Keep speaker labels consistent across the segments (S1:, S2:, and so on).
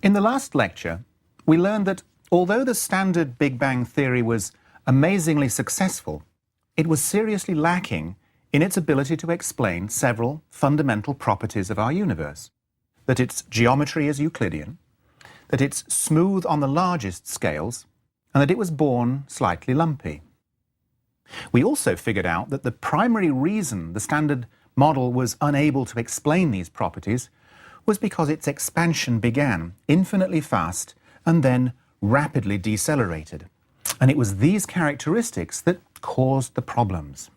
S1: In the last lecture, we learned that although the standard Big Bang theory was amazingly successful, it was seriously lacking in its ability to explain several fundamental properties of our universe. That its geometry is Euclidean, that it's smooth on the largest scales, and that it was born slightly lumpy. We also figured out that the primary reason the standard model was unable to explain these properties was because its expansion began infinitely fast and then rapidly decelerated. And it was these characteristics that caused the problems.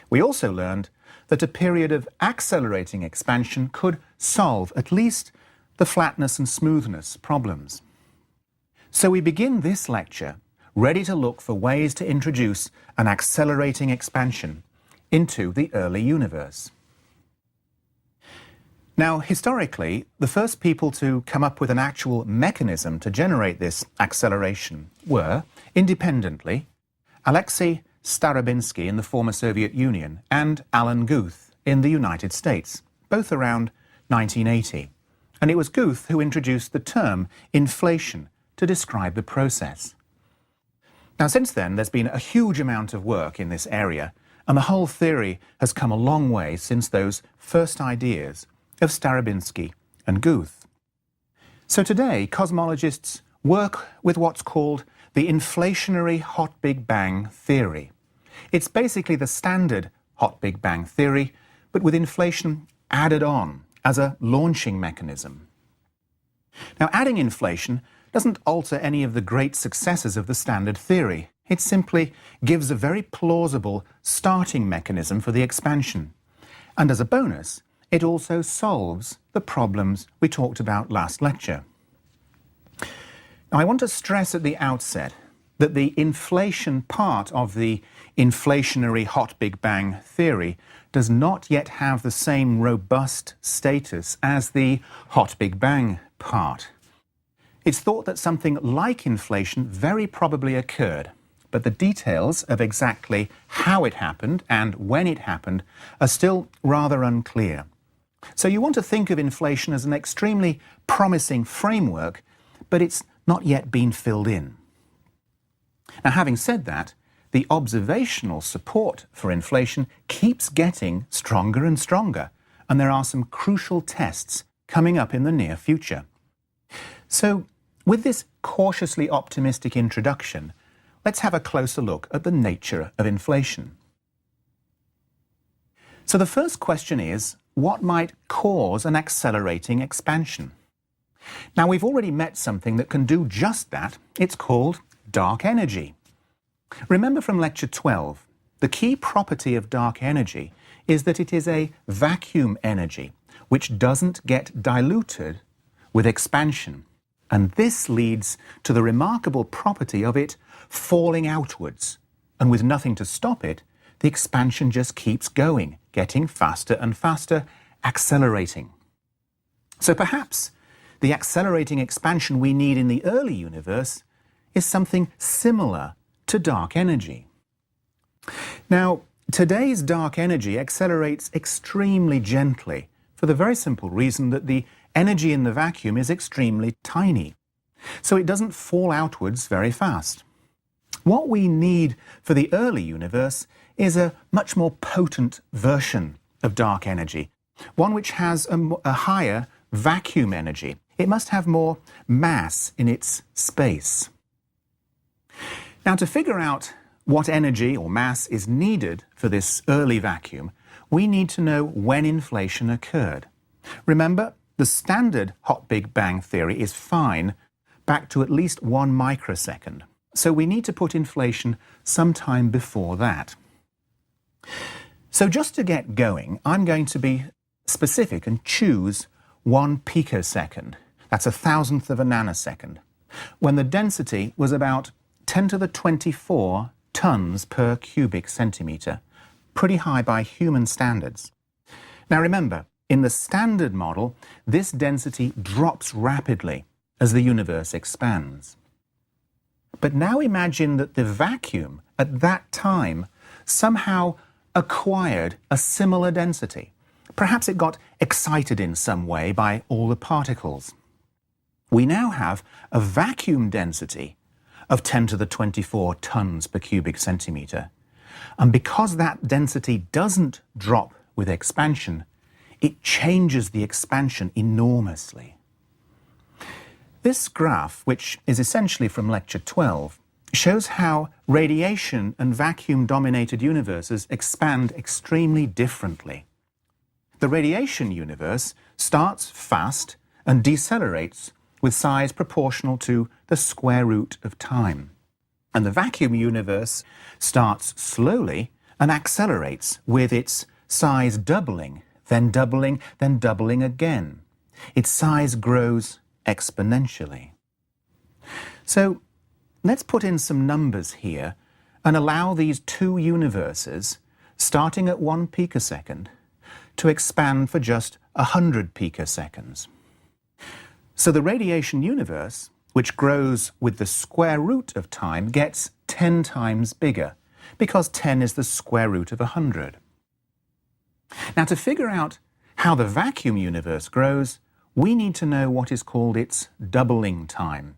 S1: We also learned that a period of accelerating expansion could solve at least the flatness and smoothness problems. So we begin this lecture ready to look for ways to introduce an accelerating expansion into the early universe. Now, historically, the first people to come up with an actual mechanism to generate this acceleration were, independently, Alexei Starobinsky in the former Soviet Union and Alan Guth in the United States, both around 1980. And it was Guth who introduced the term inflation to describe the process. Now, since then, there's been a huge amount of work in this area, and the whole theory has come a long way since those first ideas of Starobinsky and Guth. So today, cosmologists work with what's called the inflationary hot Big Bang theory. It's basically the standard hot Big Bang theory, but with inflation added on as a launching mechanism. Now, adding inflation doesn't alter any of the great successes of the standard theory. It simply gives a very plausible starting mechanism for the expansion. And as a bonus, it also solves the problems we talked about last lecture. Now, I want to stress at the outset that the inflation part of the inflationary hot Big Bang theory does not yet have the same robust status as the hot Big Bang part. It's thought that something like inflation very probably occurred, but the details of exactly how it happened and when it happened are still rather unclear. So you want to think of inflation as an extremely promising framework, but it's not yet been filled in. Now, having said that, the observational support for inflation keeps getting stronger and stronger, and there are some crucial tests coming up in the near future. So, with this cautiously optimistic introduction, let's have a closer look at the nature of inflation. So the first question is, what might cause an accelerating expansion? Now, we've already met something that can do just that. It's called dark energy. Remember from lecture 12, the key property of dark energy is that it is a vacuum energy, which doesn't get diluted with expansion. And this leads to the remarkable property of it falling outwards. And with nothing to stop it, the expansion just keeps going, getting faster and faster, accelerating. So perhaps the accelerating expansion we need in the early universe is something similar to dark energy. Now, today's dark energy accelerates extremely gently for the very simple reason that the energy in the vacuum is extremely tiny, so it doesn't fall outwards very fast. What we need for the early universe is a much more potent version of dark energy, one which has a higher vacuum energy. It must have more mass in its space. Now, to figure out what energy or mass is needed for this early vacuum, we need to know when inflation occurred. Remember, the standard hot Big Bang theory is fine back to at least 1 microsecond. So we need to put inflation sometime before that. So just to get going, I'm going to be specific and choose 1 picosecond. That's 1,000th of a nanosecond, when the density was about 10 to the 24 tons per cubic centimeter, pretty high by human standards. Now remember, in the standard model, this density drops rapidly as the universe expands. But now imagine that the vacuum at that time somehow acquired a similar density. Perhaps it got excited in some way by all the particles. we now have a vacuum density of 10 to the 24 tons per cubic centimetre. And because that density doesn't drop with expansion, it changes the expansion enormously. This graph, which is essentially from Lecture 12, shows how radiation and vacuum-dominated universes expand extremely differently. The radiation universe starts fast and decelerates with size proportional to the square root of time. And the vacuum universe starts slowly and accelerates with its size doubling, then doubling, then doubling again. Its size grows exponentially. So let's put in some numbers here and allow these two universes, starting at 1 picosecond, to expand for just 100 picoseconds. So the radiation universe, which grows with the square root of time, gets 10 times bigger, because 10 is the square root of 100. Now, to figure out how the vacuum universe grows, we need to know what is called its doubling time.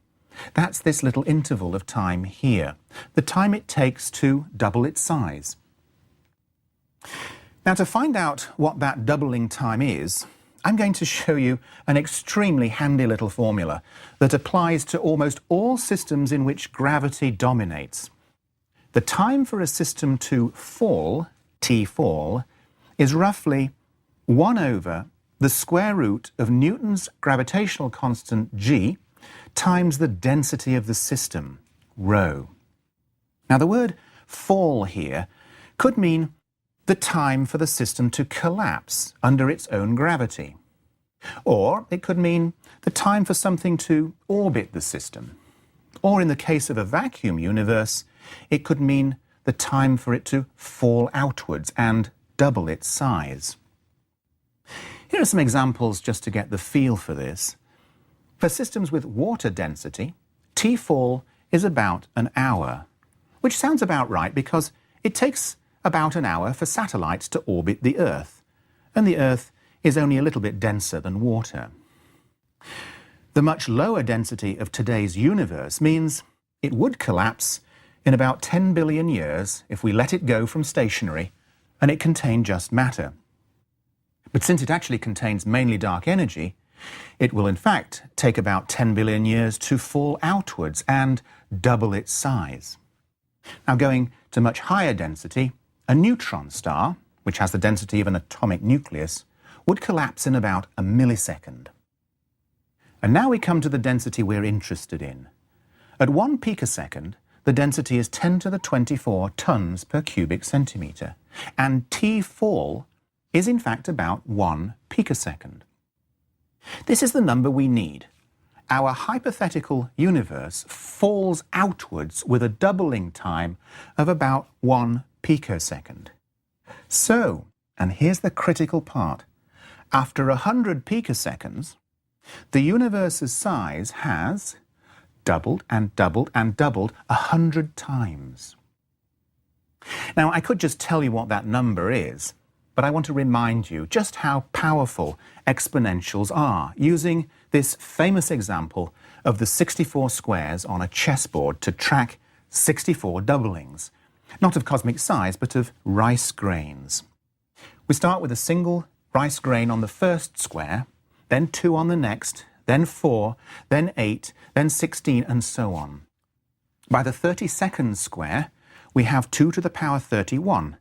S1: That's this little interval of time here, the time it takes to double its size. Now, to find out what that doubling time is, I'm going to show you an extremely handy little formula that applies to almost all systems in which gravity dominates. The time for a system to fall, T-fall, is roughly 1 over the square root of Newton's gravitational constant g times the density of the system, rho. Now, the word fall here could mean the time for the system to collapse under its own gravity. Or it could mean the time for something to orbit the system. Or in the case of a vacuum universe, it could mean the time for it to fall outwards and double its size. Here are some examples just to get the feel for this. For systems with water density, T-fall is about an hour, which sounds about right because it takes about an hour for satellites to orbit the Earth, and the Earth is only a little bit denser than water. The much lower density of today's universe means it would collapse in about 10 billion years if we let it go from stationary and it contained just matter. But since it actually contains mainly dark energy, it will in fact take about 10 billion years to fall outwards and double its size. Now, going to much higher density, a neutron star, which has the density of an atomic nucleus, would collapse in about a millisecond. And now we come to the density we're interested in. At 1 picosecond, the density is 10 to the 24 tons per cubic centimetre, and T-fall is in fact about 1 picosecond. This is the number we need. Our hypothetical universe falls outwards with a doubling time of about 1 picosecond. So, and here's the critical part, after 100 picoseconds, the universe's size has doubled and doubled and doubled 100 times. Now, I could just tell you what that number is, but I want to remind you just how powerful exponentials are, using this famous example of the 64 squares on a chessboard to track 64 doublings, not of cosmic size, but of rice grains. We start with a single rice grain on the first square, then 2 on the next, then 4, then 8, then 16, and so on. By the 32nd square, we have 2 to the power 31,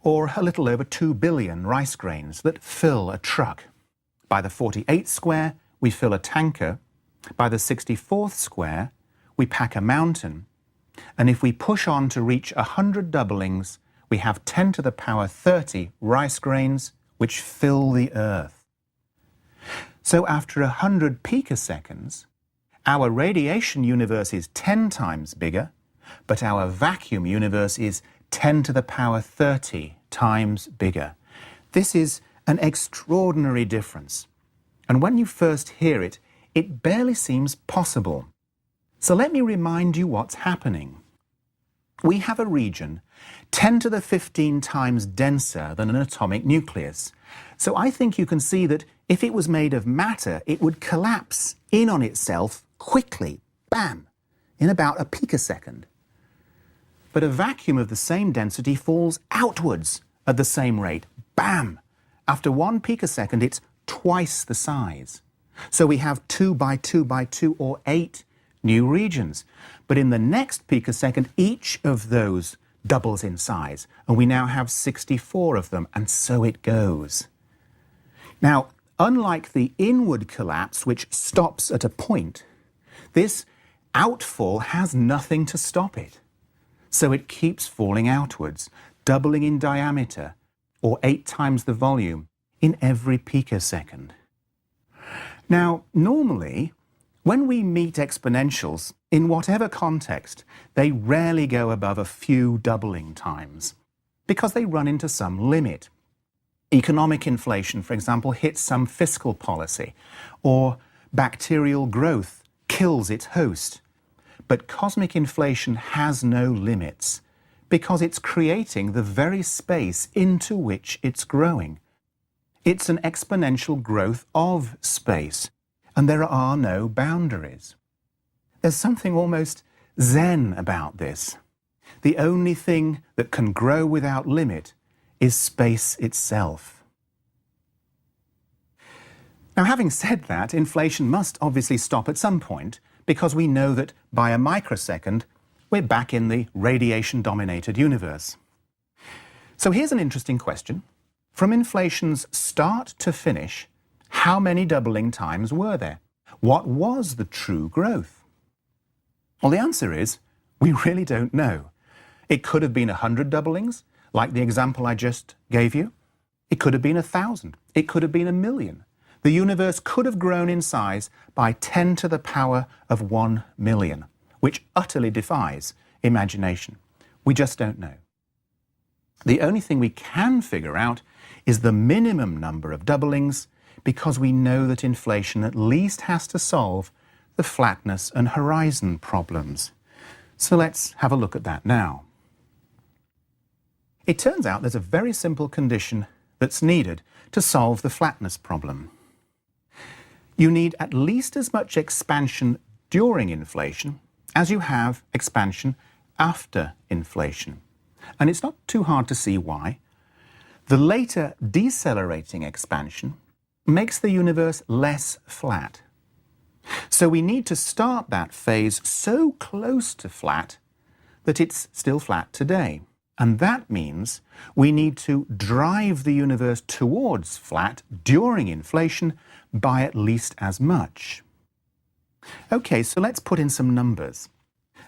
S1: or a little over 2 billion rice grains that fill a truck. By the 48th square, we fill a tanker. By the 64th square, we pack a mountain. And if we push on to reach 100 doublings, we have 10 to the power 30 rice grains which fill the Earth. So after 100 picoseconds, our radiation universe is 10 times bigger, but our vacuum universe is 10 to the power 30 times bigger. This is an extraordinary difference. And when you first hear it, it barely seems possible. So let me remind you what's happening. We have a region 10 to the 15 times denser than an atomic nucleus. So I think you can see that if it was made of matter, it would collapse in on itself quickly, bam, in about a picosecond. But a vacuum of the same density falls outwards at the same rate, bam. After 1 picosecond, it's twice the size. So we have 2 by 2 by 2 or 8 new regions. But in the next picosecond, each of those doubles in size, and we now have 64 of them, and so it goes. Now, unlike the inward collapse, which stops at a point, this outfall has nothing to stop it. So it keeps falling outwards, doubling in diameter, or 8 times the volume, in every picosecond. Now, normally, when we meet exponentials, in whatever context, they rarely go above a few doubling times, because they run into some limit. Economic inflation, for example, hits some fiscal policy, or bacterial growth kills its host. But cosmic inflation has no limits, because it's creating the very space into which it's growing. It's an exponential growth of space, and there are no boundaries. There's something almost Zen about this. The only thing that can grow without limit is space itself. Now, having said that, inflation must obviously stop at some point, because we know that by a microsecond, we're back in the radiation-dominated universe. So here's an interesting question. From inflation's start to finish, how many doubling times were there? What was the true growth? Well, the answer is, we really don't know. It could have been 100 doublings, like the example I just gave you. It could have been 1,000. It could have been 1,000,000. The universe could have grown in size by 10 to the power of 1 million, which utterly defies imagination. We just don't know. The only thing we can figure out is the minimum number of doublings, because we know that inflation at least has to solve the flatness and horizon problems. So let's have a look at that now. It turns out there's a very simple condition that's needed to solve the flatness problem. You need at least as much expansion during inflation as you have expansion after inflation. And it's not too hard to see why. The later decelerating expansion makes the universe less flat. So we need to start that phase so close to flat that it's still flat today. And that means we need to drive the universe towards flat during inflation by at least as much. Okay, so let's put in some numbers.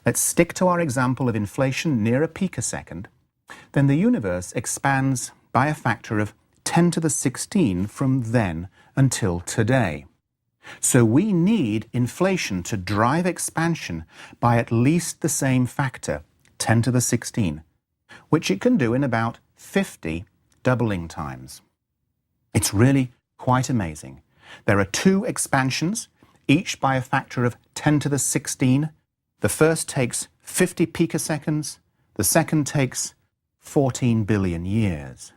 S1: Let's stick to our example of inflation near a picosecond. Then the universe expands by a factor of 10 to the 16 from then until today. So we need inflation to drive expansion by at least the same factor, 10 to the 16, which it can do in about 50 doubling times. It's really quite amazing. There are 2 expansions, each by a factor of 10 to the 16. The first takes 50 picoseconds, the second takes 14 billion years.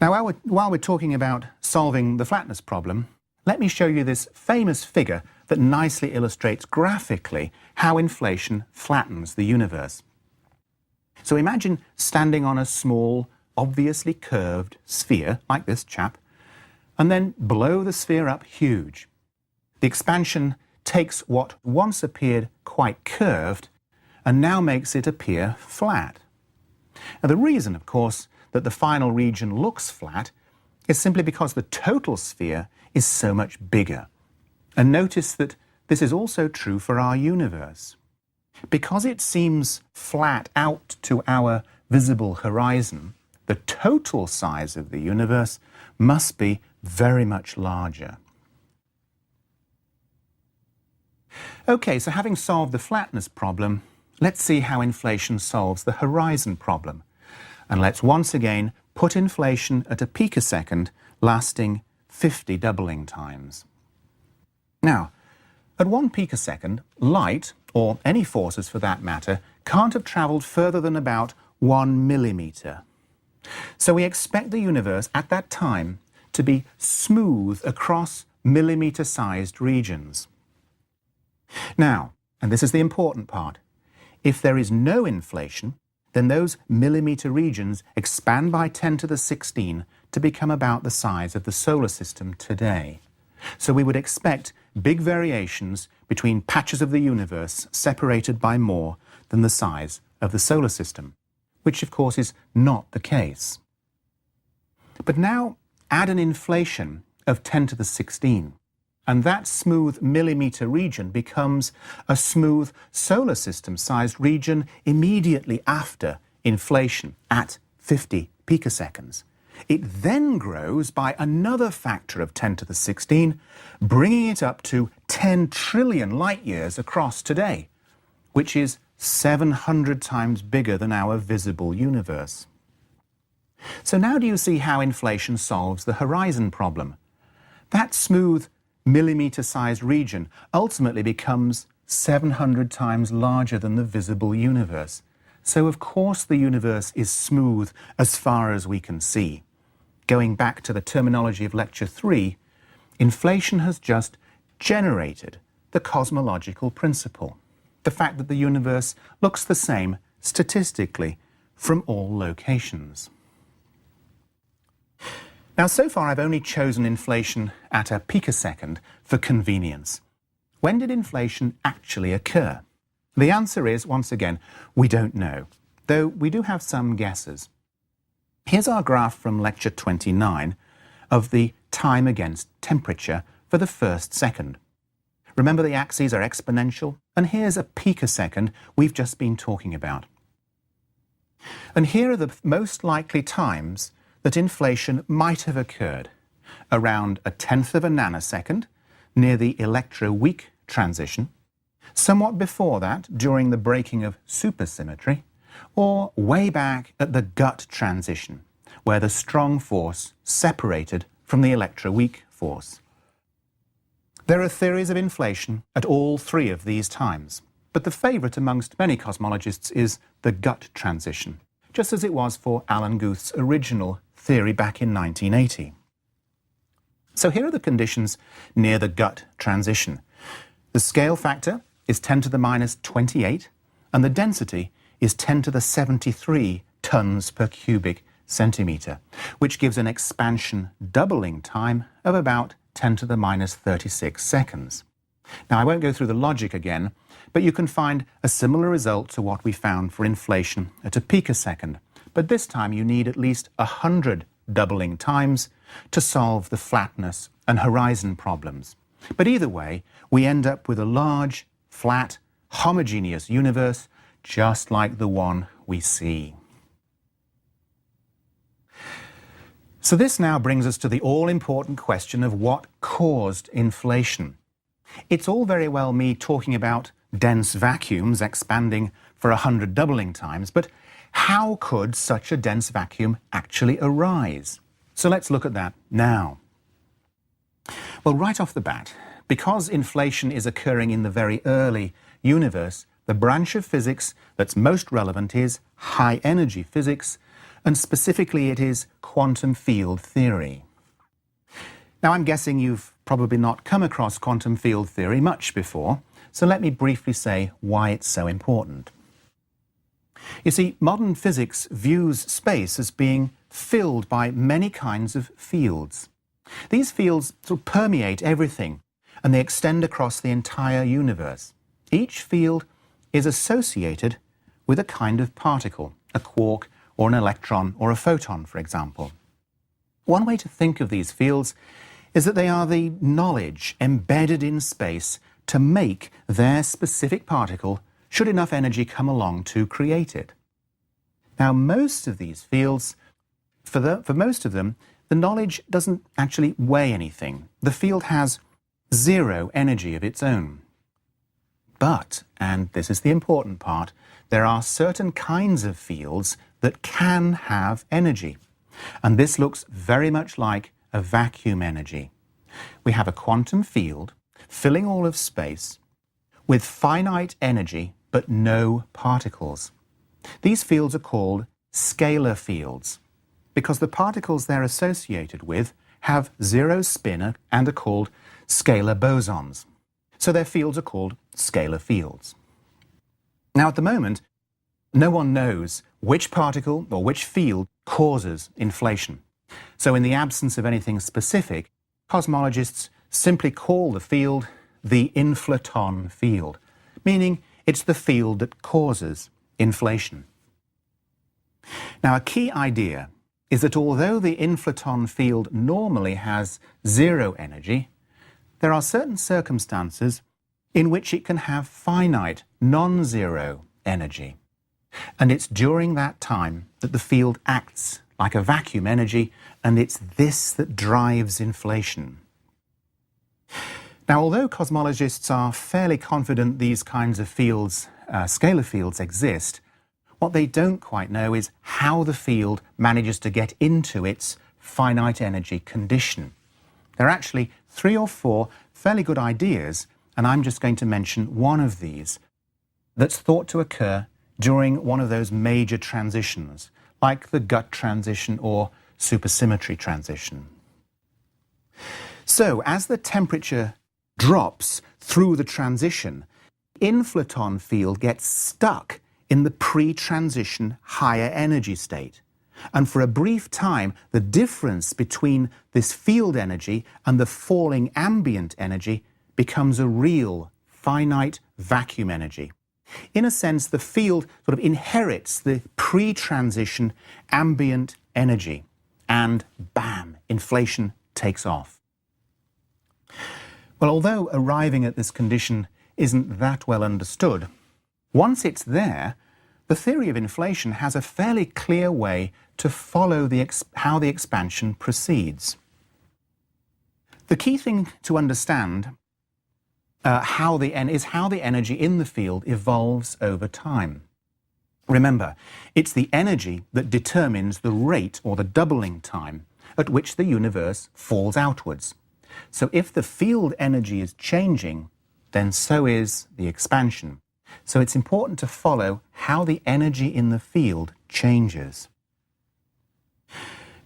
S1: Now, while we're talking about solving the flatness problem, let me show you this famous figure that nicely illustrates graphically how inflation flattens the universe. So imagine standing on a small, obviously curved sphere, like this chap, and then blow the sphere up huge. The expansion takes what once appeared quite curved and now makes it appear flat. Now, the reason, of course, that the final region looks flat is simply because the total sphere is so much bigger. And notice that this is also true for our universe. Because it seems flat out to our visible horizon, the total size of the universe must be very much larger. Okay, so having solved the flatness problem, let's see how inflation solves the horizon problem. And let's once again put inflation at a picosecond lasting 50 doubling times. Now, at 1 picosecond, light, or any forces for that matter, can't have travelled further than about 1 millimetre. So we expect the universe at that time to be smooth across millimetre-sized regions. Now, and this is the important part, if there is no inflation, then those millimetre regions expand by 10 to the 16 to become about the size of the solar system today. So we would expect big variations between patches of the universe separated by more than the size of the solar system, which of course is not the case. But now add an inflation of 10 to the 16, and that smooth millimetre region becomes a smooth solar system-sized region immediately after inflation at 50 picoseconds. It then grows by another factor of 10 to the 16, bringing it up to 10 trillion light-years across today, which is 700 times bigger than our visible universe. So now do you see how inflation solves the horizon problem? That smooth millimetre-sized region ultimately becomes 700 times larger than the visible universe. So of course the universe is smooth as far as we can see. Going back to the terminology of Lecture 3, inflation has just generated the cosmological principle, the fact that the universe looks the same statistically from all locations. Now, so far I've only chosen inflation at a picosecond for convenience. When did inflation actually occur? The answer is, once again, we don't know, though we do have some guesses. Here's our graph from Lecture 29 of the time against temperature for the first second. Remember, the axes are exponential, and here's a picosecond we've just been talking about. And here are the most likely times that inflation might have occurred: around 1/10 of a nanosecond near the electroweak transition, somewhat before that during the breaking of supersymmetry, or way back at the gut transition, where the strong force separated from the electroweak force. There are theories of inflation at all three of these times, but the favourite amongst many cosmologists is the gut transition, just as it was for Alan Guth's original theory back in 1980. So here are the conditions near the gut transition. The scale factor is 10 to the minus 28, and the density is 10 to the 73 tons per cubic centimetre, which gives an expansion doubling time of about 10 to the minus 36 seconds. Now, I won't go through the logic again, but you can find a similar result to what we found for inflation at a picosecond. But this time you need at least 100 doubling times to solve the flatness and horizon problems. But either way, we end up with a large, flat, homogeneous universe, just like the one we see. So this now brings us to the all-important question of what caused inflation. It's all very well me talking about dense vacuums expanding for 100 doubling times, but how could such a dense vacuum actually arise? So let's look at that now. Well, right off the bat, because inflation is occurring in the very early universe, the branch of physics that's most relevant is high-energy physics, and specifically it is quantum field theory. Now, I'm guessing you've probably not come across quantum field theory much before, so let me briefly say why it's so important. You see, modern physics views space as being filled by many kinds of fields. These fields sort of permeate everything, and they extend across the entire universe. Each field is associated with a kind of particle, a quark or an electron or a photon, for example. One way to think of these fields is that they are the knowledge embedded in space to make their specific particle should enough energy come along to create it. Now, most of these fields, for most of them, the knowledge doesn't actually weigh anything. The field has zero energy of its own. But, and this is the important part, there are certain kinds of fields that can have energy. And this looks very much like a vacuum energy. We have a quantum field filling all of space with finite energy but no particles. These fields are called scalar fields because the particles they're associated with have zero spin and are called scalar bosons. So their fields are called scalar fields. Now at the moment, no one knows which particle or which field causes inflation. So in the absence of anything specific, cosmologists simply call the field the inflaton field, meaning it's the field that causes inflation. Now, a key idea is that although the inflaton field normally has zero energy, there are certain circumstances in which it can have finite, non-zero energy. And it's during that time that the field acts like a vacuum energy, and it's this that drives inflation. Now, although cosmologists are fairly confident these kinds of fields, scalar fields, exist, what they don't quite know is how the field manages to get into its finite energy condition. There are actually 3 or 4 fairly good ideas, and I'm just going to mention one of these that's thought to occur during one of those major transitions, like the Gutt transition or supersymmetry transition. So, as the temperature drops through the transition, the inflaton field gets stuck in the pre-transition higher energy state. And for a brief time, the difference between this field energy and the falling ambient energy becomes a real finite vacuum energy. In a sense, the field sort of inherits the pre-transition ambient energy, and bam, inflation takes off. Well, although arriving at this condition isn't that well understood, once it's there, the theory of inflation has a fairly clear way to follow how the expansion proceeds. The key thing to understand is how the energy in the field evolves over time. Remember, it's the energy that determines the rate or the doubling time at which the universe falls outwards. So if the field energy is changing, then so is the expansion. So it's important to follow how the energy in the field changes.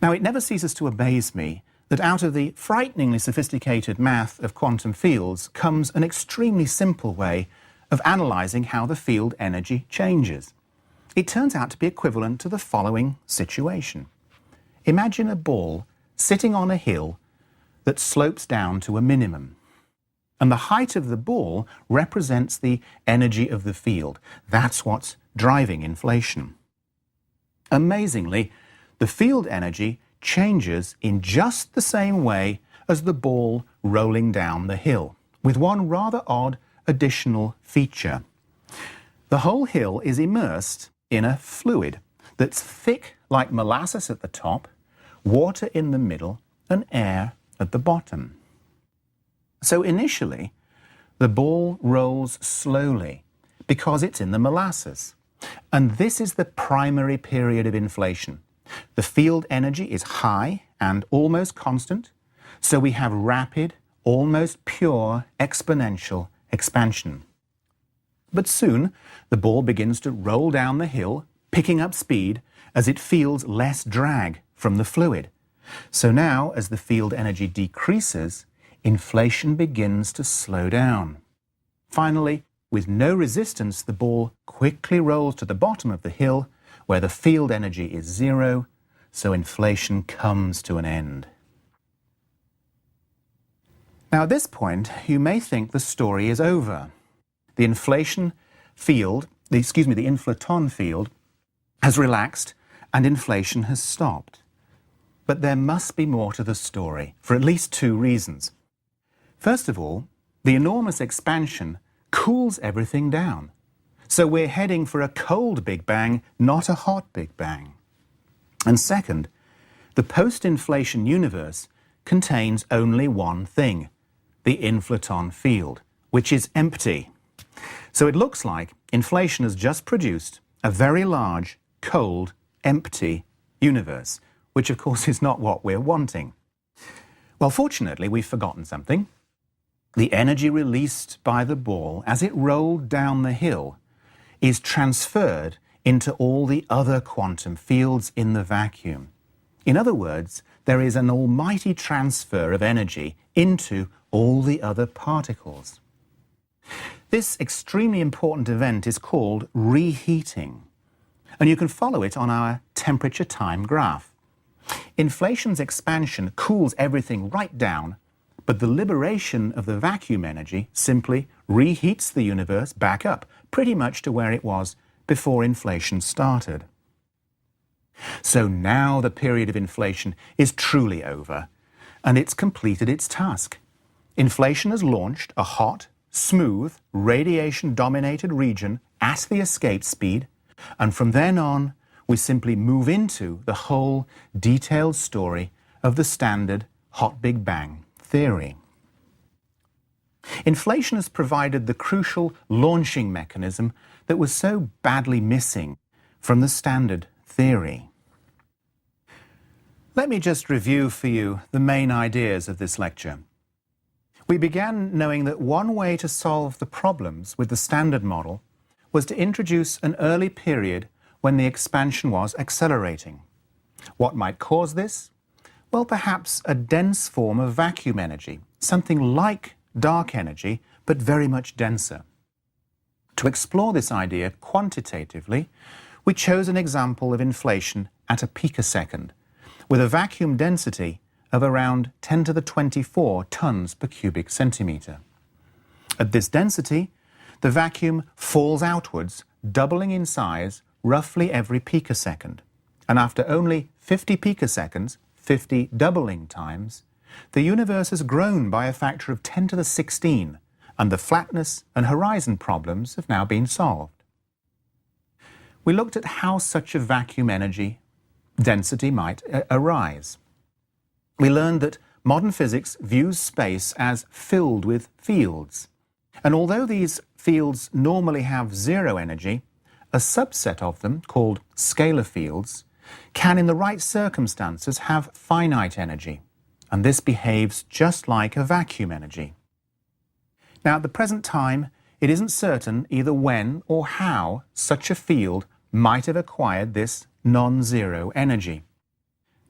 S1: Now, it never ceases to amaze me that out of the frighteningly sophisticated math of quantum fields comes an extremely simple way of analysing how the field energy changes. It turns out to be equivalent to the following situation. Imagine a ball sitting on a hill that slopes down to a minimum. And the height of the ball represents the energy of the field. That's what's driving inflation. Amazingly, the field energy changes in just the same way as the ball rolling down the hill, with one rather odd additional feature. The whole hill is immersed in a fluid that's thick like molasses at the top, water in the middle, and air at the bottom. So initially, the ball rolls slowly because it's in the molasses. And this is the primary period of inflation. The field energy is high and almost constant, so we have rapid, almost pure exponential expansion. But soon, the ball begins to roll down the hill, picking up speed as it feels less drag from the fluid. So now, as the field energy decreases, inflation begins to slow down. Finally, with no resistance, the ball quickly rolls to the bottom of the hill, where the field energy is zero, so inflation comes to an end. Now, at this point, you may think the story is over. The inflaton field has relaxed and inflation has stopped. But there must be more to the story, for at least 2 reasons. First of all, the enormous expansion cools everything down. So we're heading for a cold Big Bang, not a hot Big Bang. And second, the post-inflation universe contains only one thing, the inflaton field, which is empty. So it looks like inflation has just produced a very large, cold, empty universe, which of course is not what we're wanting. Well, fortunately, we've forgotten something. The energy released by the ball as it rolled down the hill is transferred into all the other quantum fields in the vacuum. In other words, there is an almighty transfer of energy into all the other particles. This extremely important event is called reheating, and you can follow it on our temperature time graph. Inflation's expansion cools everything right down, but the liberation of the vacuum energy simply reheats the universe back up, pretty much to where it was before inflation started. So now the period of inflation is truly over, and it's completed its task. Inflation has launched a hot, smooth, radiation-dominated region at the escape speed, and from then on, we simply move into the whole detailed story of the standard hot Big Bang theory. Inflation has provided the crucial launching mechanism that was so badly missing from the standard theory. Let me just review for you the main ideas of this lecture. We began knowing that one way to solve the problems with the standard model was to introduce an early period when the expansion was accelerating. What might cause this? Well, perhaps a dense form of vacuum energy, something like dark energy, but very much denser. To explore this idea quantitatively, we chose an example of inflation at a picosecond, with a vacuum density of around 10 to the 24 tons per cubic centimetre. At this density, the vacuum falls outwards, doubling in size roughly every picosecond. And after only 50 picoseconds, 50 doubling times, the universe has grown by a factor of 10 to the 16, and the flatness and horizon problems have now been solved. We looked at how such a vacuum energy density might arise. We learned that modern physics views space as filled with fields. And although these fields normally have zero energy, a subset of them, called scalar fields, can in the right circumstances have finite energy. And this behaves just like a vacuum energy. Now, at the present time, it isn't certain either when or how such a field might have acquired this non-zero energy.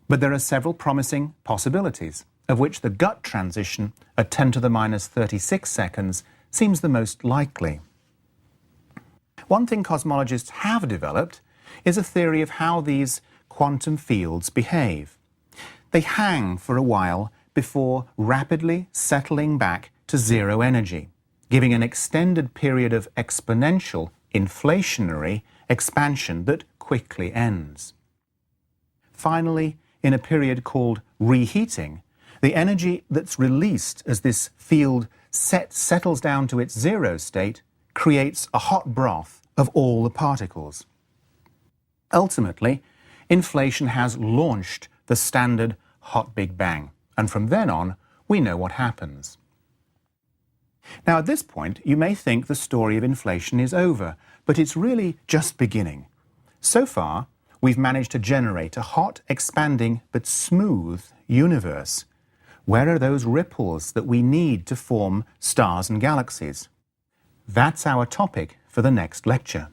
S1: But there are several promising possibilities, of which the gut transition at 10 to the minus 36 seconds seems the most likely. One thing cosmologists have developed is a theory of how these quantum fields behave. They hang for a while before rapidly settling back to zero energy, giving an extended period of exponential inflationary expansion that quickly ends. Finally, in a period called reheating, the energy that's released as this field settles down to its zero state creates a hot broth of all the particles. Ultimately, inflation has launched the standard hot Big Bang, and from then on, we know what happens. Now, at this point, you may think the story of inflation is over, but it's really just beginning. So far, we've managed to generate a hot, expanding, but smooth universe. Where are those ripples that we need to form stars and galaxies? That's our topic for the next lecture.